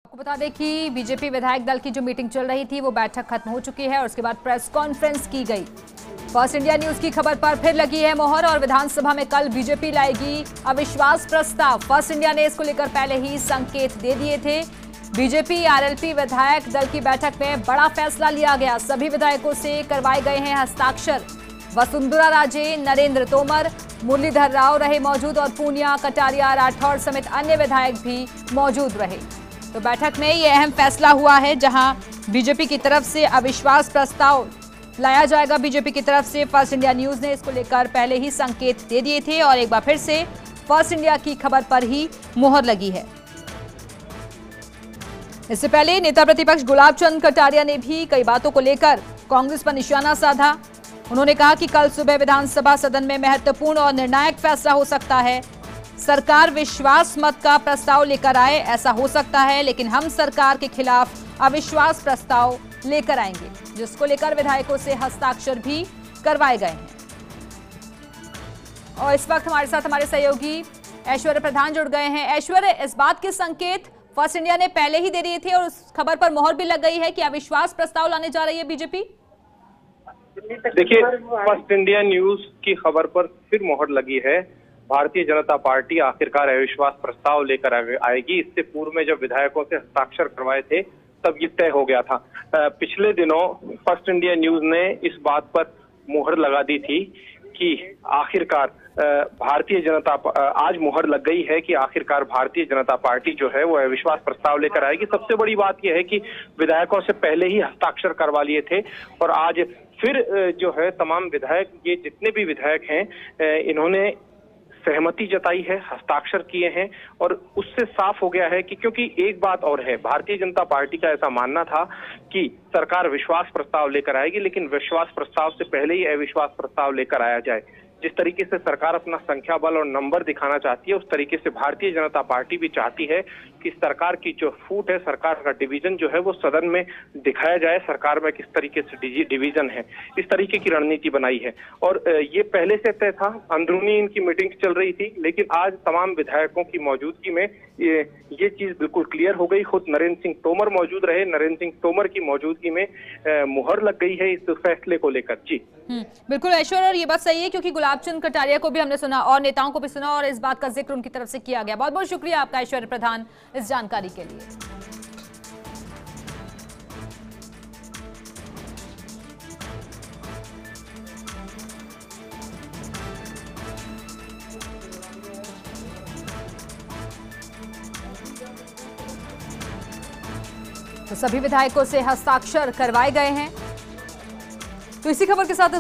आपको बता दें कि बीजेपी विधायक दल की जो मीटिंग चल रही थी वो बैठक खत्म हो चुकी है और उसके बाद प्रेस कॉन्फ्रेंस की गई। फर्स्ट इंडिया न्यूज की खबर पर फिर लगी है मोहर और विधानसभा में कल बीजेपी लाएगी अविश्वास प्रस्ताव। फर्स्ट इंडिया ने इसको लेकर पहले ही संकेत दे दिए थे। बीजेपी आरएलपी विधायक दल की बैठक में बड़ा फैसला लिया गया। सभी विधायकों से करवाए गए हैं हस्ताक्षर। वसुंधरा राजे, नरेंद्र तोमर, मुरलीधर राव रहे मौजूद और पूनिया, कटारिया, राठौड़ समेत अन्य विधायक भी मौजूद रहे। तो बैठक में ये अहम फैसला हुआ है जहां बीजेपी की तरफ से अविश्वास प्रस्ताव लाया जाएगा। बीजेपी की तरफ से फर्स्ट इंडिया न्यूज ने इसको लेकर पहले ही संकेत दे दिए थे और एक बार फिर से फर्स्ट इंडिया की खबर पर ही मुहर लगी है। इससे पहले नेता प्रतिपक्ष गुलाब चंद कटारिया ने भी कई बातों को लेकर कांग्रेस पर निशाना साधा। उन्होंने कहा कि कल सुबह विधानसभा सदन में महत्वपूर्ण और निर्णायक फैसला हो सकता है। सरकार विश्वास मत का प्रस्ताव लेकर आए, ऐसा हो सकता है, लेकिन हम सरकार के खिलाफ अविश्वास प्रस्ताव लेकर आएंगे, जिसको लेकर विधायकों से हस्ताक्षर भी करवाए गए हैं। और इस वक्त हमारे साथ हमारे सहयोगी ऐश्वर्य प्रधान जुड़ गए हैं। ऐश्वर्य, इस बात के संकेत फर्स्ट इंडिया ने पहले ही दे दिए थे और उस खबर पर मोहर भी लग गई है कि अविश्वास प्रस्ताव लाने जा रही है बीजेपी। देखिए, फर्स्ट इंडिया न्यूज की खबर पर फिर मोहर लगी है। भारतीय जनता पार्टी आखिरकार अविश्वास प्रस्ताव लेकर आएगी। इससे पूर्व में जब विधायकों से हस्ताक्षर करवाए थे तब ये तय हो गया था। पिछले दिनों फर्स्ट इंडिया न्यूज ने इस बात पर मोहर लगा दी थी कि आखिरकार आज मोहर लग गई है कि आखिरकार भारतीय जनता पार्टी जो है वो अविश्वास प्रस्ताव लेकर आएगी। सबसे बड़ी बात यह है कि विधायकों से पहले ही हस्ताक्षर करवा लिए थे और आज फिर जो है तमाम विधायक, ये जितने भी विधायक हैं, इन्होंने सहमति जताई है, हस्ताक्षर किए हैं और उससे साफ हो गया है कि क्योंकि एक बात और है, भारतीय जनता पार्टी का ऐसा मानना था कि सरकार विश्वास प्रस्ताव लेकर आएगी, लेकिन विश्वास प्रस्ताव से पहले ही अविश्वास प्रस्ताव लेकर आया जाए। जिस तरीके से सरकार अपना संख्या बल और नंबर दिखाना चाहती है, उस तरीके से भारतीय जनता पार्टी भी चाहती है कि सरकार की जो फूट है, सरकार का डिवीजन जो है वो सदन में दिखाया जाए, सरकार में किस तरीके से डिवीजन है, इस तरीके की रणनीति बनाई है। और ये पहले से तय था, अंदरूनी इनकी मीटिंग चल रही थी, लेकिन आज तमाम विधायकों की मौजूदगी में ये चीज बिल्कुल क्लियर हो गई। खुद नरेंद्र सिंह तोमर मौजूद रहे, नरेंद्र सिंह तोमर की मौजूदगी में मुहर लग गई है इस फैसले को लेकर। जी बिल्कुल ऐश्वर्य, और ये बात सही है क्योंकि गुलाब चंद कटारिया को भी हमने सुना और नेताओं को भी सुना और इस बात का जिक्र उनकी तरफ से किया गया। बहुत बहुत शुक्रिया आपका ऐश्वर्य प्रधान इस जानकारी के लिए। तो सभी विधायकों से हस्ताक्षर करवाए गए हैं। तो इसी खबर के साथ